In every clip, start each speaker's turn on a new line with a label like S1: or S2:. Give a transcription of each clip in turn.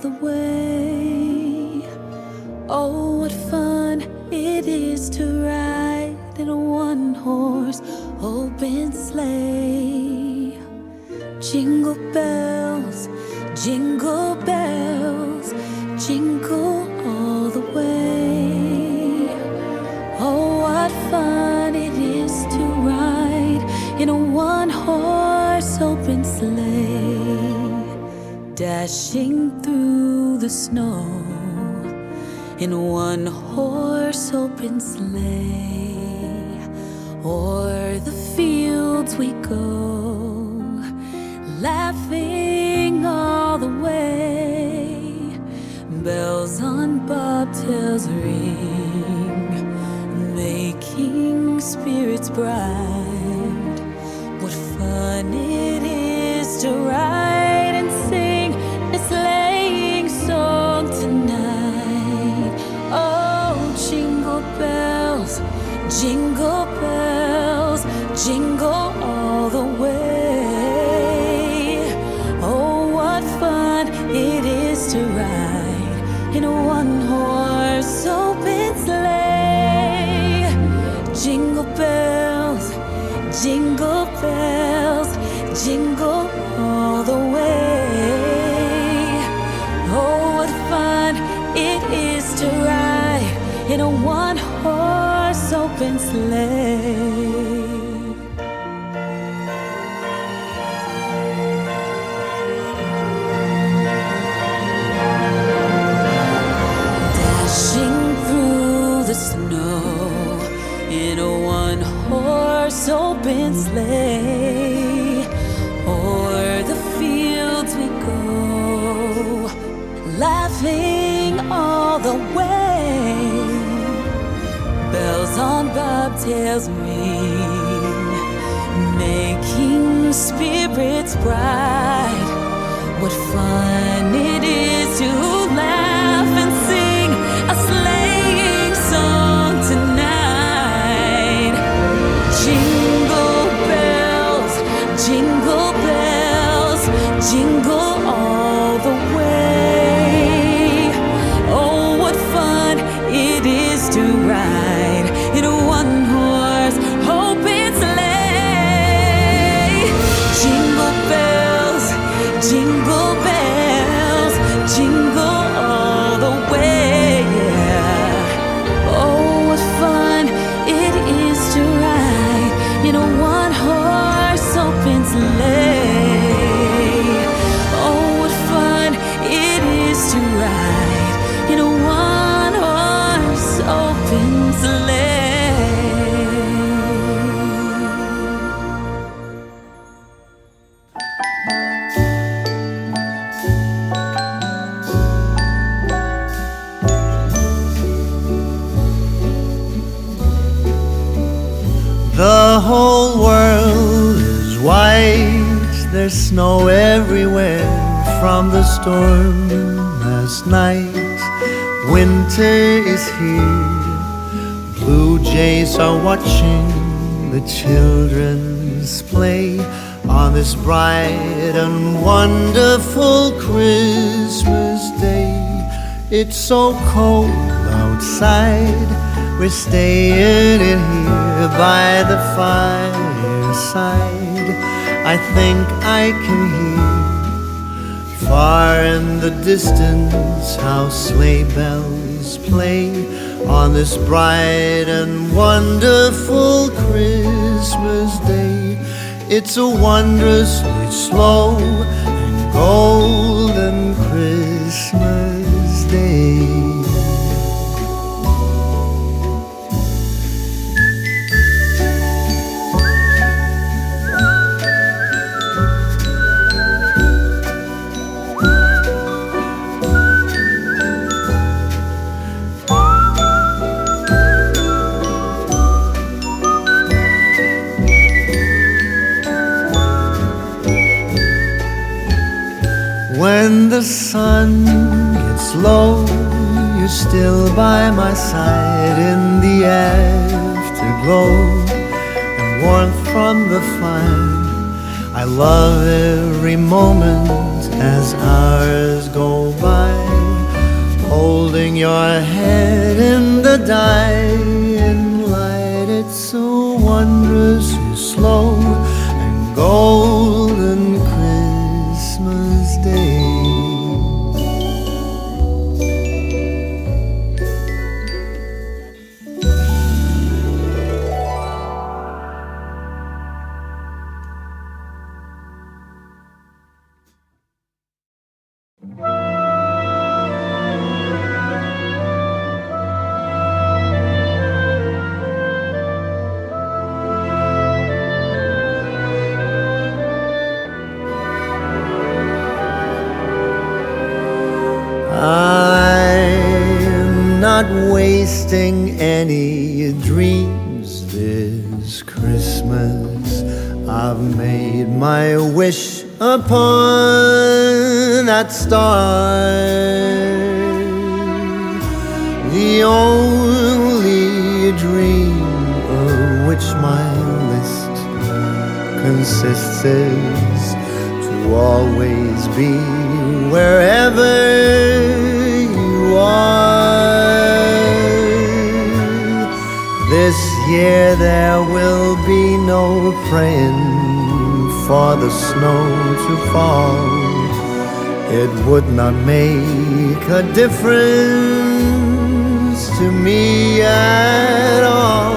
S1: the way. Oh, what fun it is to ride in a one-horse open sleigh. Jingle bells, jingle bells, jingle all the way. Oh, what fun it is to ride in a one-horse open sleigh, dashing through the snow in a one-horse open sleigh. O'er the fields we go, laughing all the way. Bells on bobtails ring, making spirits bright. What fun it is to ride and sing a sleighing song tonight. Oh, jingle bells, jingle bells, jingle all the way. Oh, what fun it is to ride in a one-horse open sleigh. Jingle bells, jingle bells, jingle all the way. Oh, what fun it is to ride in a one-horse open sleigh. The snow in a one-horse open sleigh. O'er the fields we go, laughing all the way. Bells on bobtails ring, making spirits bright. What fun it is to laugh and sing a sleighing song tonight. Jingle bells, jingle bells, jingle all the way. Oh, what fun it is to ride in a one-horse open sleigh. Jingle bells, jingle bells, jingle all the way. Oh, what fun it is to ride in a one-horse open sleigh. Oh, what fun it is to ride in a one-horse open sleigh.
S2: The whole world is white, there's snow everywhere from the storm last night. Winter is here, blue jays are watching the children's play on this bright and wonderful Christmas day. It's so cold outside, we're staying in here by the fireside. I think I can hear far in the distance how sleigh bells play on this bright and wonderful Christmas day. It's a wondrously slow and golden Christmas day. When the sun gets low, you're still by my side in the afterglow and warmth from the fire. I love every moment as hours go by. your head in the dying light. It's so wondrously slow and golden Christmas Day. I'm not wasting any dreams this Christmas. I've made my wish upon that star. The only dream of which my list consists is to always be wherever you are. This year there will be no praying for the snow to fall. It would not make a difference to me at all.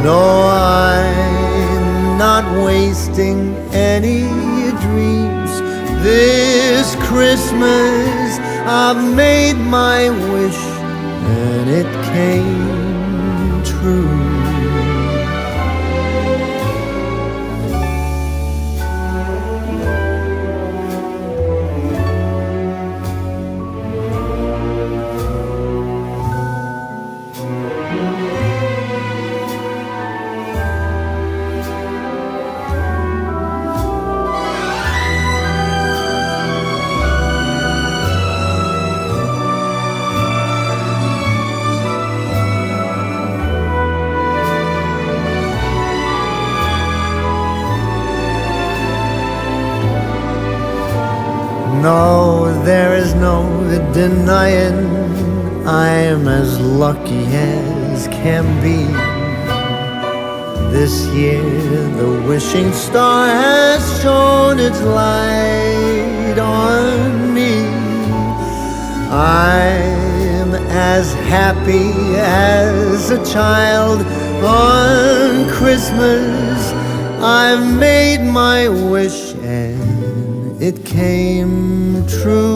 S2: No, I'm not wasting any dreams this Christmas. I've made my wish and it came true. No, there is no denying I'm as lucky as can be. This year the wishing star has shone its light on me. I'm as happy as a child on Christmas. I've made my wish and it came true.